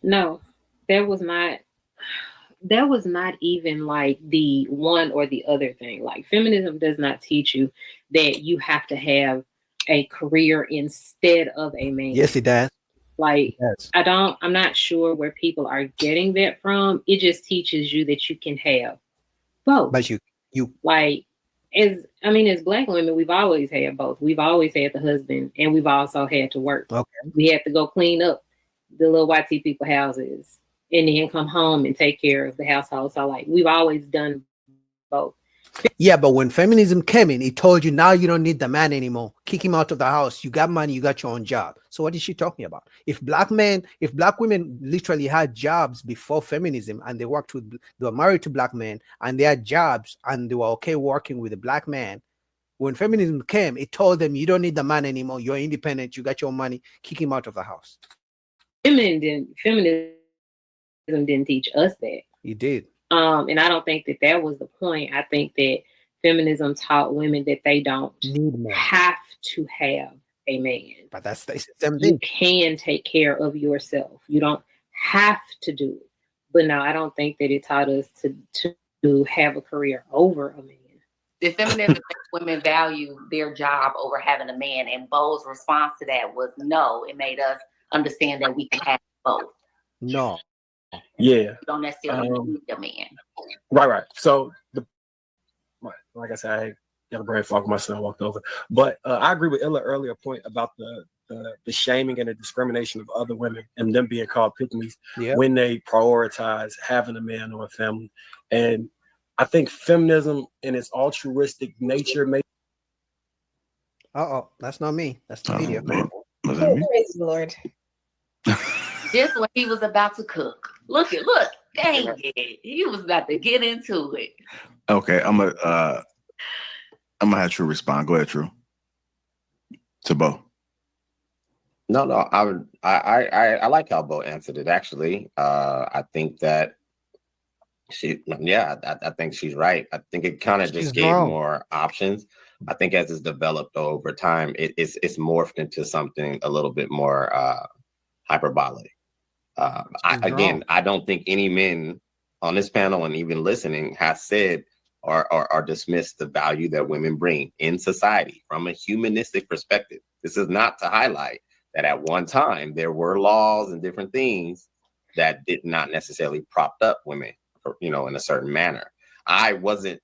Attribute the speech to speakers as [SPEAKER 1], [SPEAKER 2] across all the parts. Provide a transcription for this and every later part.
[SPEAKER 1] No, there was not. That was not even like the one or the other thing. Like feminism does not teach you that you have to have a career instead of a man.
[SPEAKER 2] Yes, it does. It
[SPEAKER 1] Like
[SPEAKER 2] does.
[SPEAKER 1] I'm not sure where people are getting that from. It just teaches you that you can have both.
[SPEAKER 2] But you
[SPEAKER 1] Like as black women, we've always had both. We've always had the husband and we've also had to work.
[SPEAKER 2] okay.
[SPEAKER 1] We had to go clean up the little YT people houses and then come home and take care of the household. So like we've always done both.
[SPEAKER 2] Yeah, but when feminism came in, it told you now you don't need the man anymore. Kick him out of the house. You got money, you got your own job. So what is she talking about? If black women literally had jobs before feminism and they were married to black men and they had jobs and they were okay working with a black man, when feminism came, it told them you don't need the man anymore. You're independent. You got your money. Kick him out of the house.
[SPEAKER 1] Feminism didn't teach us that.
[SPEAKER 2] It did.
[SPEAKER 1] And I don't think that that was the point. I think that feminism taught women that they don't
[SPEAKER 2] Need man.
[SPEAKER 1] have to have a man.
[SPEAKER 2] But that's the same
[SPEAKER 1] You
[SPEAKER 2] thing.
[SPEAKER 1] can take care of yourself. You don't have to do it. But no, I don't think that it taught us to have a career over a man.
[SPEAKER 3] The feminism makes women value their job over having a man, and Bo's response to that was no. It made us understand that we can have both.
[SPEAKER 2] No.
[SPEAKER 4] Yeah.
[SPEAKER 3] You don't necessarily need a man.
[SPEAKER 4] Right. So like I said, I got a brain fog. My son walked over, but I agree with Illa's earlier point about the shaming and the discrimination of other women and them being called pygmies when they prioritize having a man or a family. And I think feminism in its altruistic nature makes.
[SPEAKER 2] That's not me. That's the video.
[SPEAKER 5] Was that me?
[SPEAKER 6] Praise the Lord.
[SPEAKER 3] Just when he was about to cook. Look, dang it. He was about to get into it.
[SPEAKER 5] Okay, I'm gonna have True respond. Go ahead, True. To Bo.
[SPEAKER 7] No, I like how Bo answered it. Actually, I think that I think she's right. I think it kind of just gave more options. I think as it's developed over time, it's morphed into something a little bit more hyperbolic. I don't think any men on this panel and even listening has said or dismissed the value that women bring in society from a humanistic perspective. This is not to highlight that at one time there were laws and different things that did not necessarily propped up women, in a certain manner. I wasn't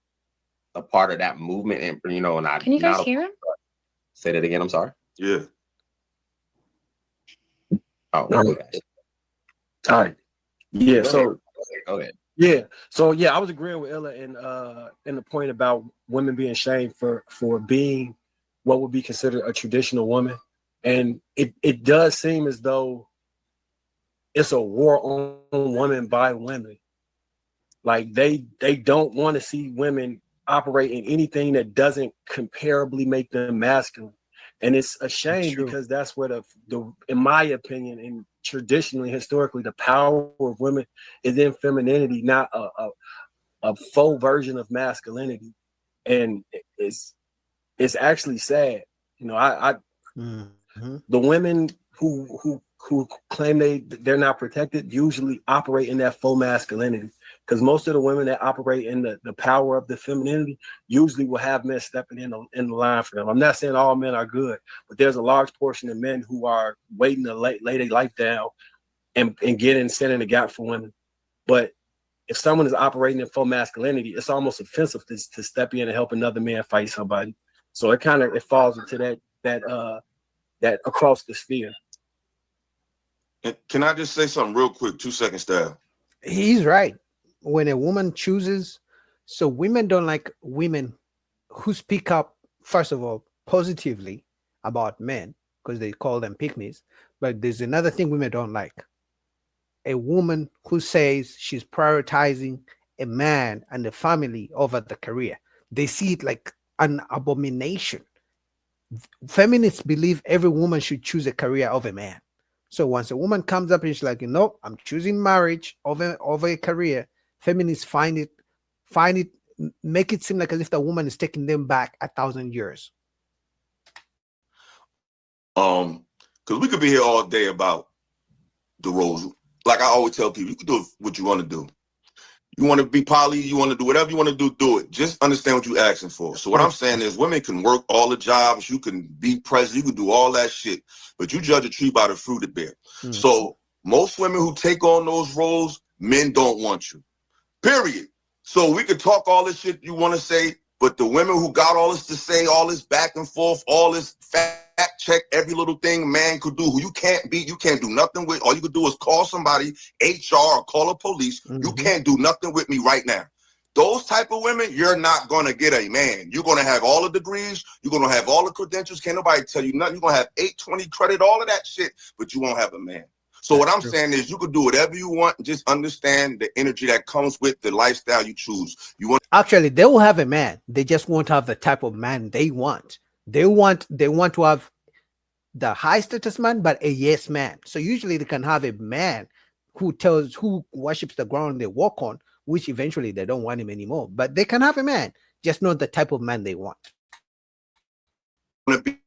[SPEAKER 7] a part of that movement, and I.
[SPEAKER 6] Can you guys hear him?
[SPEAKER 7] Say that again. I'm sorry.
[SPEAKER 5] Yeah.
[SPEAKER 7] Oh, okay.
[SPEAKER 4] All right. Yeah. So
[SPEAKER 7] go ahead.
[SPEAKER 4] Yeah. So I was agreeing with Illa in the point about women being shamed for being what would be considered a traditional woman. And it does seem as though it's a war on women by women. Like they don't want to see women operate in anything that doesn't comparably make them masculine. And it's a shame because that's where the in my opinion, and traditionally, historically, the power of women is in femininity, not a faux version of masculinity. And it's actually sad. The women who claim they're not protected usually operate in that faux masculinity. Because most of the women that operate in the power of the femininity usually will have men stepping in the line for them. I'm not saying all men are good, but there's a large portion of men who are waiting to lay their life down and get in, stand in the gap for women. But if someone is operating in full masculinity, it's almost offensive to step in and help another man fight somebody. So it falls into that across the sphere.
[SPEAKER 5] Can I just say something real quick? 2 seconds, style.
[SPEAKER 2] He's right. When a woman chooses, so women don't like women who speak up, first of all, positively about men because they call them pygmies. But there's another thing women don't like. A woman who says she's prioritizing a man and the family over the career. They see it like an abomination. Feminists believe every woman should choose a career over a man. So once a woman comes up and she's like, no, I'm choosing marriage over a career, feminists make it seem like as if the woman is taking them back 1,000 years.
[SPEAKER 5] Because we could be here all day about the roles
[SPEAKER 6] like I always tell people, you can do what you want to do. You want to be poly, you want to do whatever you want to do it. Just understand what you're asking for. So what I'm saying is women can work all the jobs, you can be president, you can do all that shit, but you judge a tree by the fruit it bears. So most women who take on those roles, men don't want you. Period. So we could talk all this shit you want to say, but the women who got all this to say, all this back and forth, all this fact check, every little thing a man could do, who you can't beat, you can't do nothing with. All you could do is call somebody, HR, or call the police. You can't do nothing with me right now. Those type of women, you're not going to get a man. You're going to have all the degrees. You're going to have all the credentials. Can't nobody tell you nothing. You're going to have 820 credit, all of that shit, but you won't have a man. So what I'm saying is you can do whatever you want. Just understand the energy that comes with the lifestyle you choose. You want
[SPEAKER 2] Actually, they will have a man. They just won't have the type of man they want. They want to have the high status man, but a yes man. So usually they can have a man who worships the ground they walk on, which eventually they don't want him anymore. But they can have a man, just not the type of man they want.
[SPEAKER 6] to be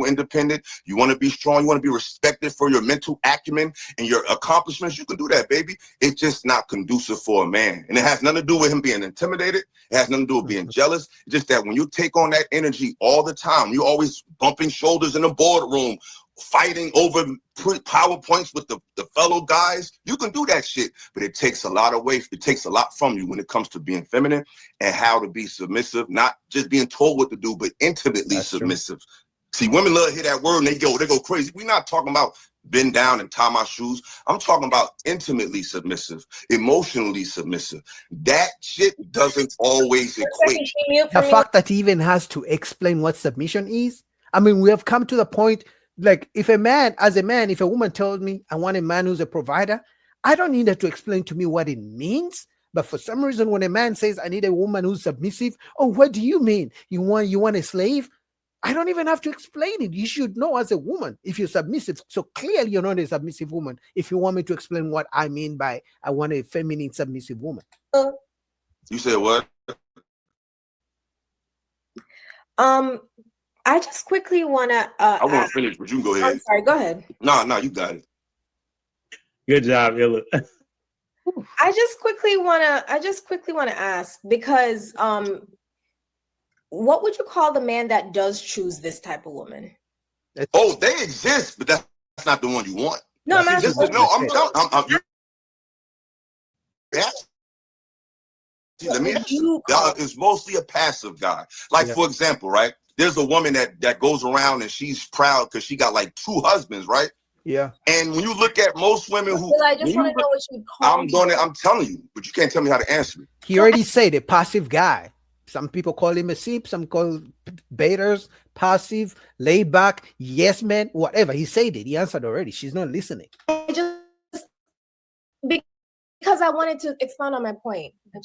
[SPEAKER 6] independent, you want to be strong, you want to be respected for your mental acumen and your accomplishments, you can do that, baby. It's just not conducive for a man. And it has nothing to do with him being intimidated. It has nothing to do with being jealous. It's just that when you take on that energy all the time, you're always bumping shoulders in the boardroom, fighting over PowerPoints with the fellow guys, you can do that shit. But it takes a lot away. It takes a lot from you when it comes to being feminine and how to be submissive, not just being told what to do, but intimately submissive. See, women love to hear that word and they go crazy. We're not talking about bend down and tie my shoes. I'm talking about intimately submissive, emotionally submissive. That shit doesn't always equate.
[SPEAKER 2] The fact that he even has to explain what submission is. I mean, we have come to the point, like if a woman tells me I want a man who's a provider, I don't need her to explain to me what it means. But for some reason, when a man says I need a woman who's submissive, oh, what do you mean? You want a slave? I don't even have to explain it. You should know as a woman if you're submissive. So clearly you're not a submissive woman if you want me to explain what I mean by I want a feminine submissive woman.
[SPEAKER 6] You said what?
[SPEAKER 8] I just quickly want to
[SPEAKER 6] I want to finish, but you can go ahead.
[SPEAKER 8] I'm sorry, go ahead.
[SPEAKER 6] No, you got it.
[SPEAKER 9] Good job, Illa.
[SPEAKER 8] I just quickly want to ask, because what would you call the man that does choose this type of woman?
[SPEAKER 6] Oh, they exist, but that's not the one you want.
[SPEAKER 8] No, I'm asking.
[SPEAKER 6] It's mostly a passive guy. Like, for example, right? There's a woman that goes around and she's proud because she got like 2 husbands, right?
[SPEAKER 2] Yeah.
[SPEAKER 6] And when you look at most women who,
[SPEAKER 8] I just want to know what you call
[SPEAKER 6] I'm telling you, but you can't tell me how to answer it.
[SPEAKER 2] He already said a passive guy. Some people call him a simp, some call baiters, passive, laid back, yes man, whatever. He said it. He answered already. She's not listening.
[SPEAKER 8] Because I wanted to expound on my point. I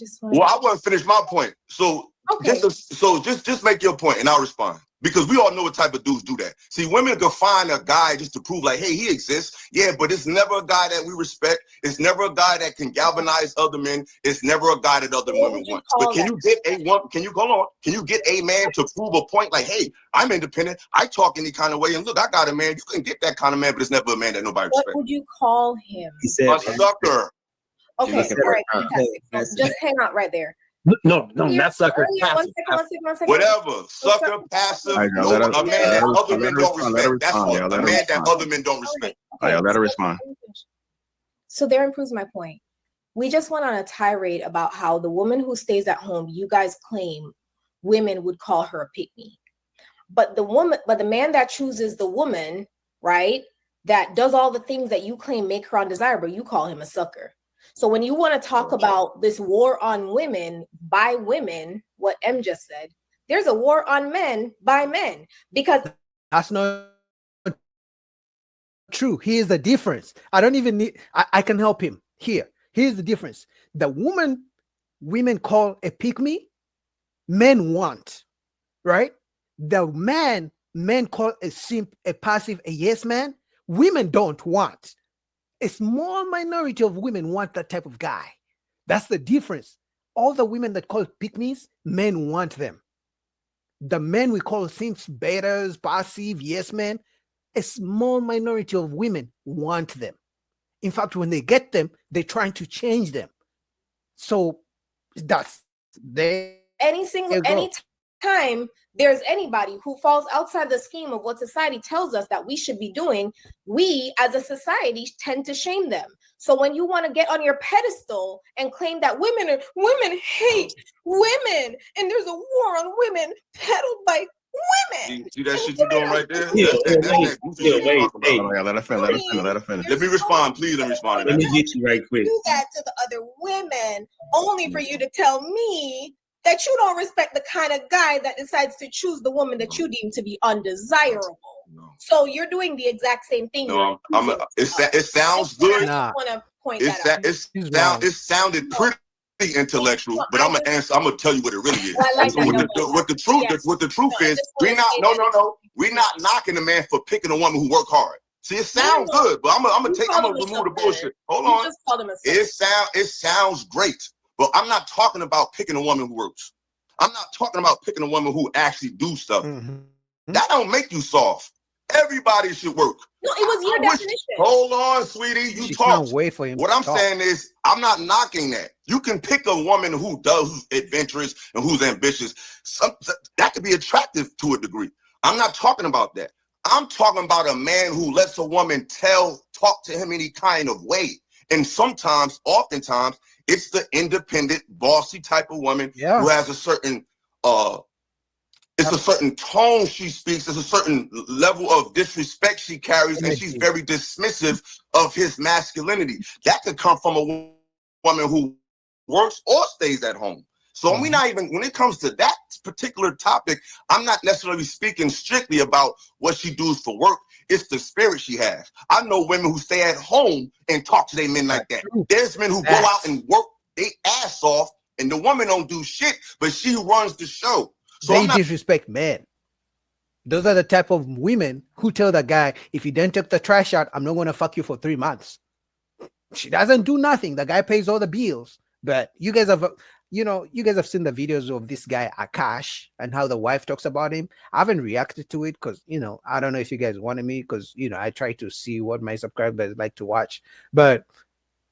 [SPEAKER 6] want to finish my point. So just make your point and I'll respond. Because we all know what type of dudes do that. See, women can find a guy just to prove like, hey, he exists. Yeah, but it's never a guy that we respect. It's never a guy that can galvanize other men. It's never a guy that other women want. But can you get Can you get a man to prove a point like, hey, I'm independent. I talk any kind of way. And look, I got a man. You can get that kind of man, but it's never a man that nobody respects.
[SPEAKER 8] What would you call him?
[SPEAKER 9] He said
[SPEAKER 6] a sucker.
[SPEAKER 8] Okay, all right, fantastic. Just hang out right there.
[SPEAKER 9] No, not sucker.
[SPEAKER 8] One second.
[SPEAKER 6] Whatever. Sucker, passive. A man that other men don't respect. That's what a man that other men don't respect.
[SPEAKER 5] Let her respond.
[SPEAKER 8] So therein proves my point. We just went on a tirade about how the woman who stays at home, you guys claim women would call her a pick-me. But the man that chooses the woman, right, that does all the things that you claim make her undesirable, you call him a sucker. So when you want to talk about this war on women by women, what M just said, there's a war on men by men, because
[SPEAKER 2] that's not true. Here's the difference. I don't even need, I can help him here. Here's the difference. The woman women call a pick-me, men want, right? The men call a simp, a passive, a yes man, women don't want. A small minority of women want that type of guy. That's the difference. All the women that call pick-me's, men want them. The men we call simps, betas, passive, yes men, a small minority of women want them. In fact, when they get them, they're trying to change them. So that's
[SPEAKER 8] any time there's anybody who falls outside the scheme of what society tells us that we should be doing, we as a society tend to shame them. So when you want to get on your pedestal and claim that women hate women and there's a war on women peddled by women.
[SPEAKER 6] See that shit you're doing right there?
[SPEAKER 5] Let her finish.
[SPEAKER 6] Let me respond. Please let me respond.
[SPEAKER 9] Let me get you right quick.
[SPEAKER 8] Do that to the other women only for you to tell me that you don't respect the kind of guy that decides to choose the woman that you deem to be undesirable. No. So you're doing the exact same thing.
[SPEAKER 6] No, it sounds good.
[SPEAKER 8] I want to point that out.
[SPEAKER 6] It sounded pretty intellectual, but I'm gonna answer. I'm gonna tell you what it really is. What the truth is, we're not knocking the man for picking a woman who work hard. See, it sounds good, but I'm gonna remove the bullshit. Hold on. It sounds great. But I'm not talking about picking a woman who works. I'm not talking about picking a woman who actually do stuff. Mm-hmm. That don't make you soft. Everybody should work.
[SPEAKER 8] No, it was your definition.
[SPEAKER 6] Hold on, sweetie. You talk.
[SPEAKER 2] Can't wait for him.
[SPEAKER 6] What I'm saying is, I'm not knocking that. You can pick a woman who's adventurous and who's ambitious. That could be attractive to a degree. I'm not talking about that. I'm talking about a man who lets a woman talk to him any kind of way. And oftentimes, it's the independent, bossy type of woman who has a certain it's a certain tone she speaks, there's a certain level of disrespect she carries, and she's very dismissive of his masculinity. That could come from a woman who works or stays at home. So we're not even, when it comes to that particular topic, I'm not necessarily speaking strictly about what she does for work. It's the spirit she has. I know women who stay at home and talk to their men like that. There's men who go out and work their ass off, and the woman don't do shit, but she runs the show. So
[SPEAKER 2] they disrespect men. Those are the type of women who tell the guy, if you don't take the trash out, I'm not going to fuck you for 3 months. She doesn't do nothing. The guy pays all the bills. But you guys have seen the videos of this guy, Akash, and how the wife talks about him. I haven't reacted to it because, I don't know if you guys wanted me because, I try to see what my subscribers like to watch. But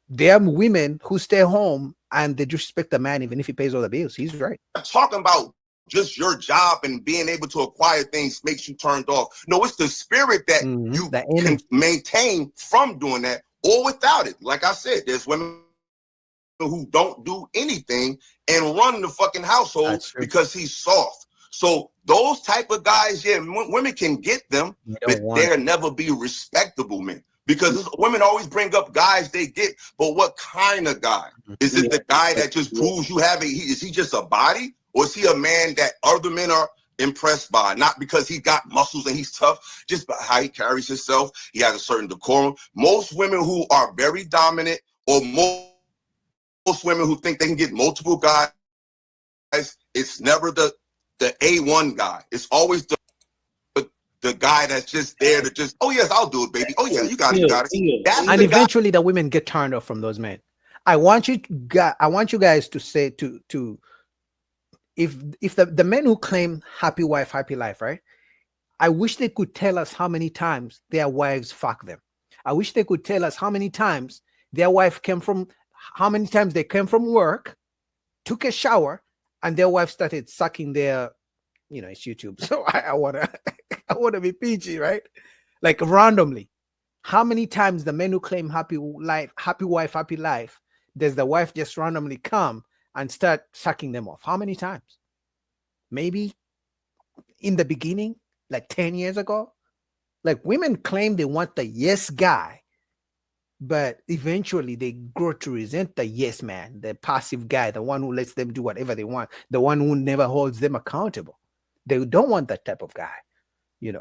[SPEAKER 2] there are women who stay home and they disrespect the man even if he pays all the bills. He's right.
[SPEAKER 6] I'm talking about just your job and being able to acquire things makes you turned off. No, it's the spirit that you can maintain from doing that or without it. Like I said, there's women who don't do anything and run the fucking household because he's soft. So those type of guys, women can get them, but they'll never be respectable men. Because women always bring up guys they get, but what kind of guy? Is it the guy that just proves you have is he just a body? Or is he a man that other men are impressed by? Not because he got muscles and he's tough, just by how he carries himself. He has a certain decorum. Most women who are very dominant, or most women who think they can get multiple guys, it's never the A1 guy. It's always the guy that's just there to just, oh yes, I'll do it, baby. Oh yeah, you got it.
[SPEAKER 2] And eventually the women get turned off from those men. I want you guys to say to if the men who claim happy wife, happy life, right? I wish they could tell us how many times their wives fuck them. I wish they could tell us how many times their wife how many times they came from work, took a shower, and their wife started sucking their, it's YouTube. So I wanna be PG, right? Like randomly. How many times the men who claim happy life, happy wife, happy life, does the wife just randomly come and start sucking them off? How many times? Maybe in the beginning, like 10 years ago. Like women claim they want the yes guy, but eventually they grow to resent the yes man, the passive guy, the one who lets them do whatever they want, the one who never holds them accountable. They don't want that type of guy.